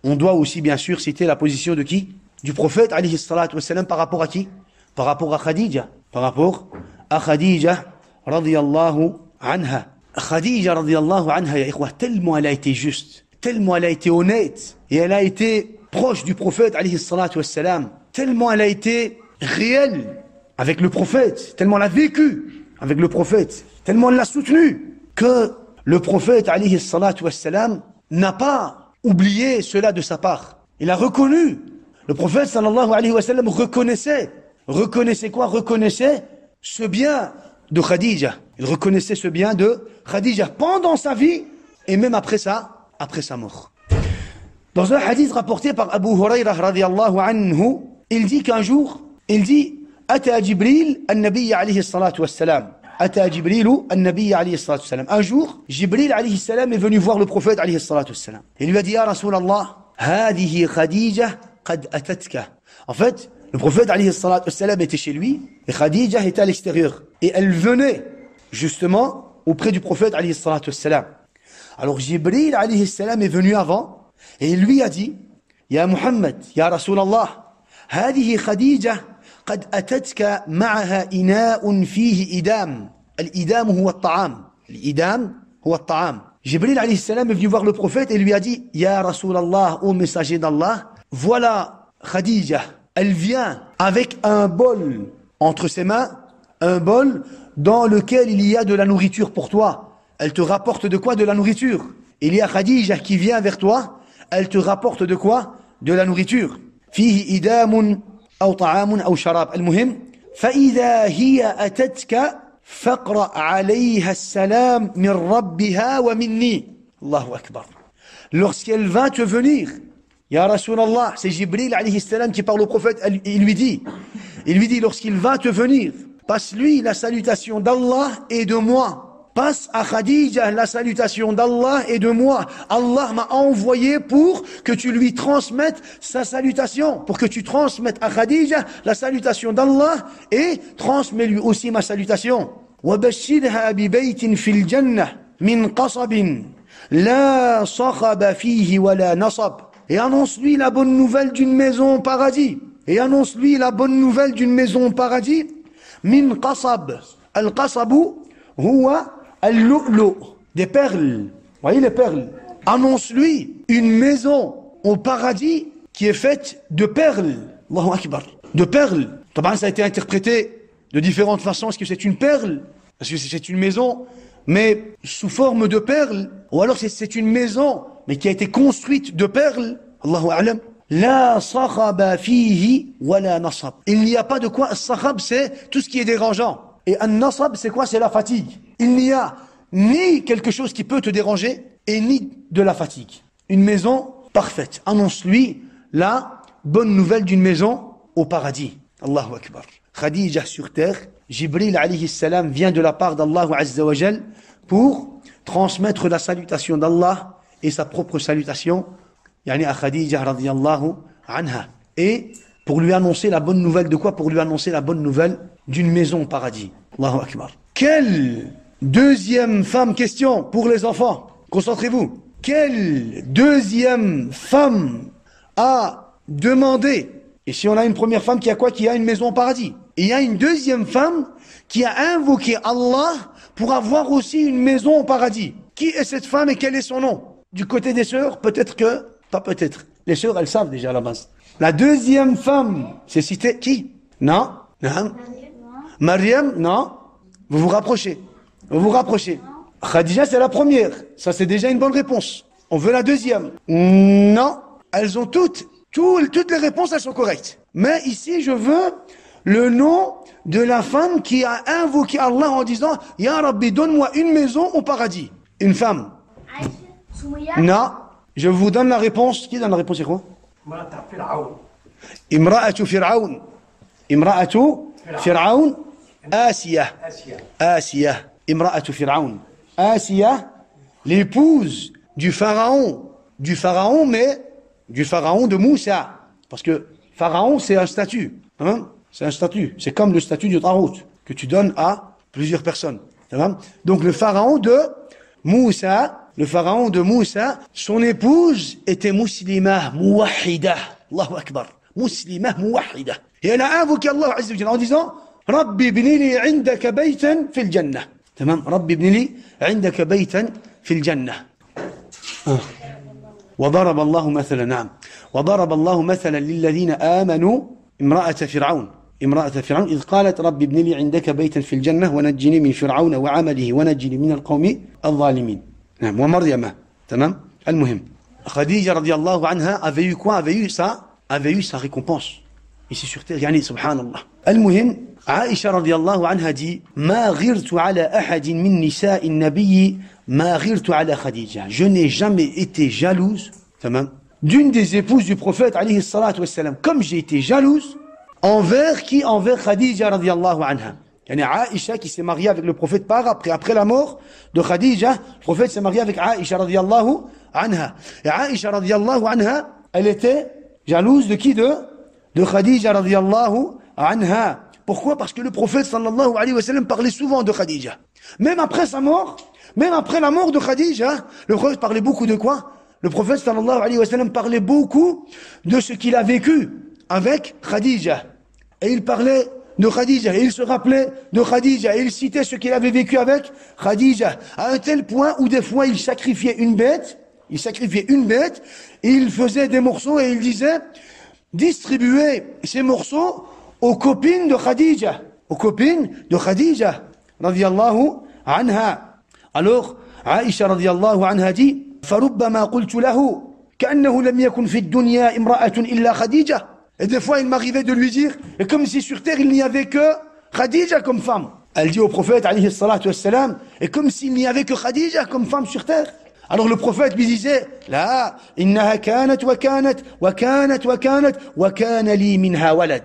on doit aussi bien sûr citer la position de qui? Du prophète alayhi salatu wassalam par rapport à qui? Par rapport à Khadija. Par rapport à Khadija radiyallahu anha. Khadija radiyallahu anha, ya ikhwa, tellement elle a été juste, tellement elle a été honnête, et elle a été proche du prophète alayhi salatu wassalam, tellement elle a été réelle avec le prophète, tellement elle a vécu avec le prophète, tellement elle l'a soutenu, que le prophète alayhi salatu wassalam n'a pas oublié cela de sa part. Il a reconnu. Le prophète sallallahu alayhi wa sallam reconnaissait quoi? Reconnaissait ce bien de Khadija. Il reconnaissait ce bien de Khadija pendant sa vie et même après sa mort. Dans un hadith rapporté par Abu Hurairah radiyallahu anhu, il dit qu'un jour, Ata Jibril an-Nabi alayhi salatu wassalam. Ata Jibrilu an-Nabi alayhi salatu wassalam. Un jour, Jibril alayhi salam est venu voir le prophète alayhi salatu wassalam. Il lui a dit, Ya Rasulallah, hadihi Khadija qad atatka. En fait, le prophète alayhi salatu wassalam était chez lui et Khadija était à l'extérieur. Et elle venait justement auprès du prophète alayhi salatu wassalam. Alors Jibril alayhi salam est venu avant et il lui a dit, Ya Muhammad, Ya Rasulallah, hadihi Khadija قد أتتك معها إناء فيه إدام. الإدام هو الطعام. الإدام هو الطعام. Jibril alayhi salam est venu voir le prophète et lui a dit, Ya Rasulallah, ô messager d'Allah, voilà Khadija, elle vient avec un bol entre ses mains, un bol dans lequel il y a de la nourriture pour toi. Elle te rapporte de quoi? De la nourriture. Il y a Khadija qui vient vers toi, elle te rapporte de quoi? De la nourriture. فيه إدام أو طعام أو شراب. المهم فإذا هي أتتك فاقرأ عليها السلام من ربها ومني. الله أكبر. Lorsqu'elle va te venir, Ya Rasulallah, c'est Jibril alayhi salam qui parle au prophète, il lui dit, lorsqu'il va te venir, passe-lui la salutation d'Allah et de moi. Passe à Khadija la salutation d'Allah et de moi. Allah m'a envoyé pour que tu lui transmettes sa salutation, pour que tu transmettes à Khadija la salutation d'Allah et transmets-lui aussi ma salutation. وَبَشِّرْهَا بِبَيْتٍ فِي الْجَنَّةِ مِنْ قَصَبٍ لَا صَخَبَ فِيهِ وَلَا نَصَبٍ. Et annonce-lui la bonne nouvelle d'une maison au paradis. Et annonce-lui la bonne nouvelle d'une maison au paradis. مِنْ قَصَبٍ. Al-qasabu huwa al-lu'lu', des perles. Vous voyez les perles? Annonce-lui une maison au paradis qui est faite de perles. Allahu Akbar. De perles. Ça a été interprété de différentes façons. Est-ce que c'est une perle? Est-ce que c'est une maison, mais sous forme de perles? Ou alors c'est une maison, mais qui a été construite de perles? Allahu A'lam. La sakhaba fihi wa la nasab. Il n'y a pas de quoi. Sakhab, c'est tout ce qui est dérangeant. Et an-nasab, c'est quoi? C'est la fatigue. Il n'y a ni quelque chose qui peut te déranger et ni de la fatigue. Une maison parfaite. Annonce-lui la bonne nouvelle d'une maison au paradis. Allahu Akbar. Khadija sur terre, Jibril alayhi salam vient de la part d'Allah Azza wa Jal pour transmettre la salutation d'Allah et sa propre salutation, yani à Khadija radiyallahu anha. Et pour lui annoncer la bonne nouvelle de quoi? Pour lui annoncer la bonne nouvelle d'une maison au paradis. Allahu Akbar. Quelle deuxième femme, question pour les enfants, concentrez-vous. Quelle deuxième femme a demandé, et si on a une première femme qui a quoi? Qui a une maison au paradis. Et il y a une deuxième femme qui a invoqué Allah pour avoir aussi une maison au paradis. Qui est cette femme et quel est son nom? Du côté des sœurs, peut-être que, pas peut-être. Les sœurs, elles savent déjà à la base. La deuxième femme, c'est cité qui? Non? Non? Maryam? Non? Vous vous rapprochez. Vous vous rapprochez. Khadija, c'est la première. Ça, c'est déjà une bonne réponse. On veut la deuxième. Non. Elles ont toutes les réponses, elles sont correctes. Mais ici, je veux le nom de la femme qui a invoqué Allah en disant, Ya Rabbi, donne-moi une maison au paradis. Une femme. Non. Je vous donne la réponse. Qui donne la réponse, c'est quoi? Imra'atu Fir'aun. Imra'atu Fir'aun. Asiya. Asiya. Imra'atu Fir'aun. Asiya, l'épouse du pharaon. Du pharaon, mais du pharaon de Moussa. Parce que pharaon, c'est un statut. Hein? C'est un statut. C'est comme le statut du Tarout que tu donnes à plusieurs personnes. Donc le pharaon de Moussa, le pharaon de Moussa, son épouse était muslima, muwahida. Allahu Akbar. Muslima, muwahida. Et elle a invoqué Allah Azza wa Jalla en disant Rabbi ibni li indaka baytan fil jannah. Tamam. Rabbi ibni li indaka baytan fil jannah. وضرب الله مثلا نعم وضرب الله مثلا للذين آمنوا امرأة فرعون إذ قالت رب ابن لي عندك بيتا في الجنة ونجني من فرعون وعمله ونجني من القوم الظالمين نعم ومريم تمام المهم Khadija radiallahu anha avait eu quoi? Avait eu sa récompense ici sur terre يعني subhanallah المهم عائشة رضي الله عنها dit ما غرت على أحد من نساء النبي ما غرت على خديجة je n'ai jamais été jalouse d'une des épouses du prophète alayhi salatu wassalam comme j'ai été jalouse envers qui? Envers Khadija radiallahu anha yani Aïcha qui s'est mariée avec le prophète après la mort de Khadija le prophète s'est marié avec Aïcha radiallahu anha et Aïcha radiallahu anha elle était jalouse de qui? De Khadija radiallahu anha. Pourquoi? Parce que le prophète sallallahu alayhi wa sallam parlait souvent de Khadija. Même après sa mort, même après la mort de Khadija, le prophète parlait beaucoup de quoi? Le prophète sallallahu alayhi wa sallam parlait beaucoup de ce qu'il a vécu avec Khadija. Et il parlait de Khadija, et il se rappelait de Khadija, et il citait ce qu'il avait vécu avec Khadija. À un tel point où des fois il sacrifiait une bête, et il faisait des morceaux et il disait distribuer ces morceaux aux copines de Khadija, radiyallahu anha. Alors, Aïcha radiyallahu anha dit, فَرُبَّمَا قُلْتُ لَهُ كَأَنَّهُ لَمْ يَكُنْ فِي الدُّنْيَا إِمْرَأَةٌ إِلَّا خَدِيجَةٌ. Et des fois, il m'arrivait de lui dire, et comme si sur terre, il n'y avait que Khadija comme femme. Elle dit au prophète, alayhi salatu wassalam, et comme s'il n'y avait que Khadija comme femme sur terre. Alors le prophète lui disait, là, innaha kanat wa kanat wa kanat wa kanat wa kana li minha walad.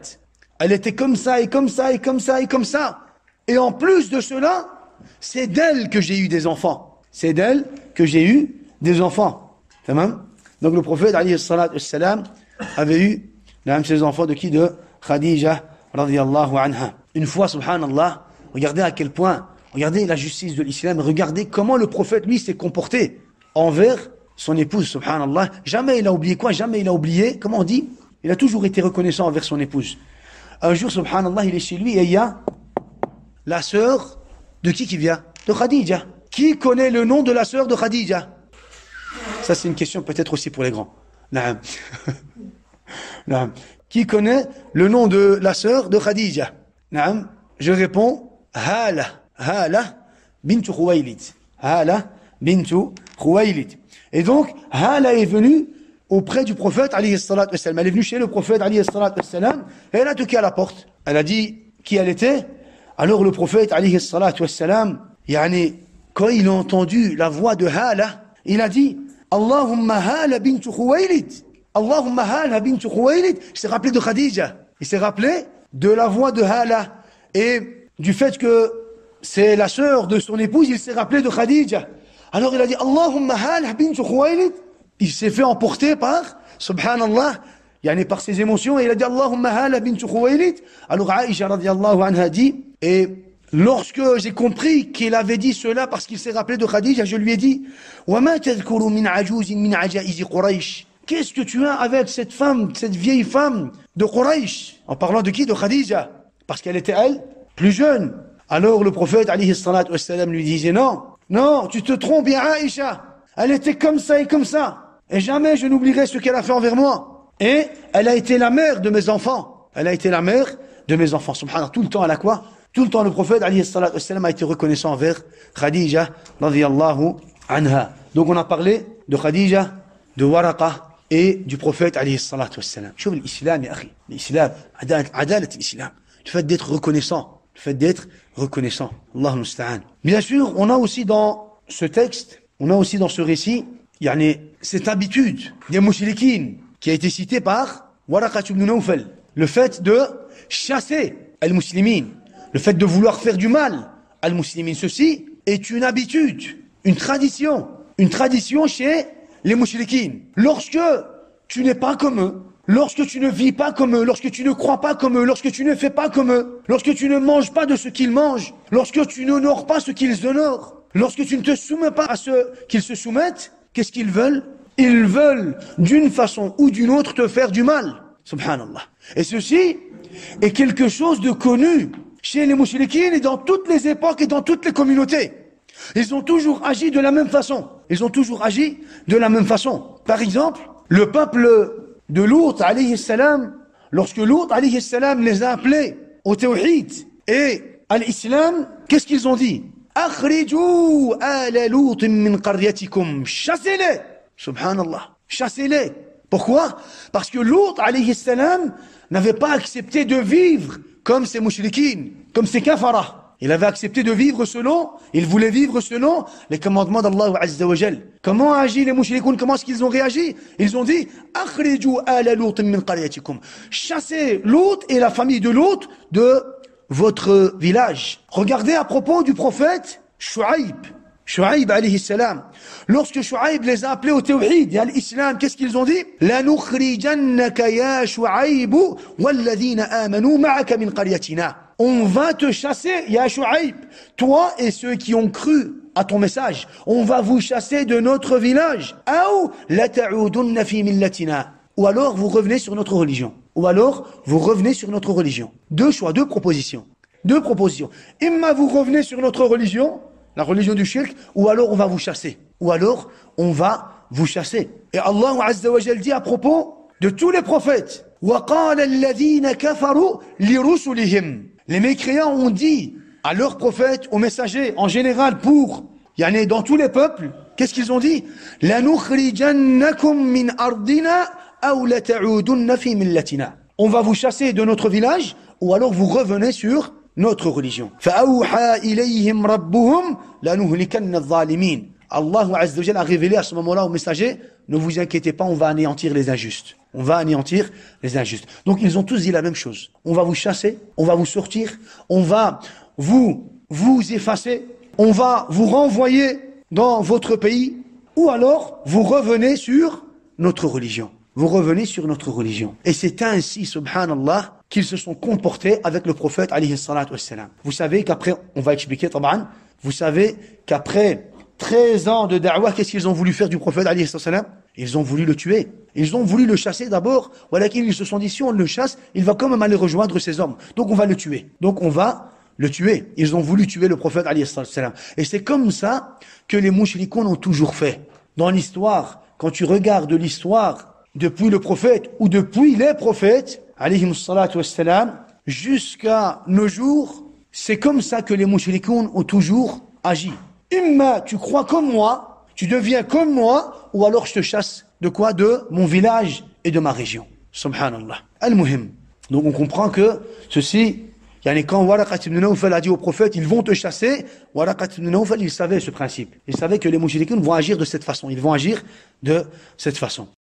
Elle était comme ça et comme ça et comme ça et comme ça. Et en plus de cela, c'est d'elle que j'ai eu des enfants. Tamam? Donc le prophète alayhi salatu wassalam avait eu ses enfants de qui? De Khadija radiyallahu anha. Une fois, subhanallah, regardez à quel point, regardez la justice de l'islam, regardez comment le prophète lui s'est comporté envers son épouse, subhanallah. Jamais il a oublié quoi? Jamais il a oublié, comment on dit? Il a toujours été reconnaissant envers son épouse. Un jour, subhanallah, il est chez lui et il y a la sœur de qui vient? De Khadija. Qui connaît le nom de la sœur de Khadija? Ça, c'est une question peut-être aussi pour les grands. Naam. Naam. Qui connaît le nom de la sœur de Khadija? Naam. Je réponds, Hala bintu Khuwaylid. Hala bintu Khuwaylid. Et donc, Hala est venue auprès du prophète, alayhi salatu wassalam. Elle est venue chez le prophète, alayhi salatu wassalam, et elle a toqué à la porte. Elle a dit qui elle était. Alors le prophète, alayhi salatu wassalam, quand il a entendu la voix de Hala, il a dit, Allahumma Hala bintu Khuwaylid. Allahumma Hala bintu Khuwaylid. Il s'est rappelé de Khadija. Il s'est rappelé de la voix de Hala. Et du fait que c'est la sœur de son épouse, il s'est rappelé de Khadija. Alors il a dit, Allahumma Hala bintu Khuwaylid. Il s'est fait emporter par, subhanallah, par ses émotions, et il a dit, Allahumma Hala bintu Khuwaylid. Alors Aïcha radiyallahu anha dit, et lorsque j'ai compris qu'il avait dit cela parce qu'il s'est rappelé de Khadija, je lui ai dit, وَمَا تَذْكُرُ مِنْ عَجُوزٍ مِنْ عَجَائِزِ قُرَيْشٍ. Qu'est-ce que tu as avec cette femme, cette vieille femme de Quraysh? En parlant de qui? De Khadija. Parce qu'elle était, elle, plus jeune. Alors le prophète, alayhi salatu wassalam, lui disait, non, tu te trompes, bien Aïcha. Elle était comme ça et comme ça. Et jamais je n'oublierai ce qu'elle a fait envers moi. Et elle a été la mère de mes enfants. Subhanallah, tout le temps, elle a quoi? Tout le temps, le prophète, alayhi salatu wassalam, a été reconnaissant envers Khadija, radiyallahu anha. Donc on a parlé de Khadija, de Waraqa, et du prophète, alayhi salatu wassalam. Chouf l'islam, ya akhi. L'islam, adalat l'islam. Le fait d'être reconnaissant. Allahu musta'an. Bien sûr, on a aussi dans ce texte, ce récit, cette habitude des mouchriquines qui a été citée par Waraqa ibn Nawfal. Le fait de chasser al-muslimin. Le fait de vouloir faire du mal al-muslimin. Ceci est une habitude, une tradition chez les mouchriquines. Lorsque tu n'es pas comme eux, lorsque tu ne vis pas comme eux, lorsque tu ne crois pas comme eux, lorsque tu ne fais pas comme eux, lorsque tu ne manges pas de ce qu'ils mangent, lorsque tu n'honores pas ce qu'ils honorent, Lorsque tu ne te soumets pas à ceux qu'ils se soumettent, qu'est-ce qu'ils veulent? Ils veulent, d'une façon ou d'une autre, te faire du mal. Subhanallah. Et ceci est quelque chose de connu chez les mouchriquines et dans toutes les époques et dans toutes les communautés. Ils ont toujours agi de la même façon. Ils ont toujours agi de la même façon. Par exemple, le peuple de Lut, alayhi salam, lorsque Lut, alayhi salam, les a appelés au tawhid et à l'islam, qu'est-ce qu'ils ont dit? Akhrijou ala Lut min qaryatikum. Chassez-les. Subhanallah. Chassez-les. Pourquoi? Parce que Lut, alayhi salam, n'avait pas accepté de vivre comme ces mouchriquines, comme ces kafaras. Il avait accepté de vivre selon, il voulait vivre selon les commandements d'Allah Azza wa Jal. Comment a agi les mouchrikoun? Comment est-ce qu'ils ont réagi? Ils ont dit, Akhrijou ala Lut min qaryatikum. Chassez Lut et la famille de Lut de votre village. Regardez à propos du prophète Shu'aib alayhi salam. Lorsque Shu'aib les a appelés au tawhid et à l'islam, qu'est-ce qu'ils ont dit? La nukhrijannaka ya Shu'aib walladhina amanu ma'aka min qaryatina. On va te chasser, ya Shu'aib, toi et ceux qui ont cru à ton message. On va vous chasser de notre village. Ou la ta'udunna fi millatina. Ou alors vous revenez sur notre religion. Ou alors vous revenez sur notre religion. Deux choix, deux propositions. Imma vous revenez sur notre religion, la religion du shirk, ou alors on va vous chasser. Et Allah Azza wa Jal dit à propos de tous les prophètes, وَقَالَ الَّذِينَ كَفَرُوا لِرُسُلِهِمْ. Les mécréants ont dit à leurs prophètes, aux messagers, en général dans tous les peuples, qu'est-ce qu'ils ont dit? لَنُخْرِجَنَّكُمْ مِنْ أَرْضِنَا أَوْ لَتَعُودُنَّ فِي مِلَّتِنَا. On va vous chasser de notre village, ou alors vous revenez sur notre religion. فَأَوْحَى إِلَيْهِمْ رَبُّهُمْ لَنُهْلِكَنَّ الظَّالِمِينَ. Allah Azza wa Jalla a révélé à ce moment-là aux messagers, ne vous inquiétez pas, on va anéantir les injustes. Donc ils ont tous dit la même chose. On va vous chasser, on va vous sortir, on va vous effacer, on va vous renvoyer dans votre pays, ou alors vous revenez sur notre religion. Et c'est ainsi, subhanallah, qu'ils se sont comportés avec le prophète alayhi salatu wassalam. Vous savez qu'après, on va expliquer, taban, vous savez qu'après 13 ans de da'wah, qu'est-ce qu'ils ont voulu faire du prophète alayhi salatu wassalam? Ils ont voulu le tuer. Ils ont voulu le chasser d'abord. Voilà qu'ils se sont dit, si on le chasse, il va quand même aller rejoindre ses hommes. Donc on va le tuer. Ils ont voulu tuer le prophète alayhi salam. Et c'est comme ça que les mouchrikoun ont toujours fait. Dans l'histoire, quand tu regardes l'histoire depuis le prophète ou depuis les prophètes, alayhi salatu wassalam, jusqu'à nos jours, c'est comme ça que les mouchrikoun ont toujours agi. Imma, tu crois comme moi, tu deviens comme moi, ou alors je te chasse de quoi? De mon village et de ma région. Subhanallah. Al-Muhim. Donc on comprend que ceci, quand Waraqat ibn Nawfal a dit au prophète, ils vont te chasser, Waraqat ibn Nawfal, il savait ce principe. Il savait que les mouchriquins vont agir de cette façon. Ils vont agir de cette façon.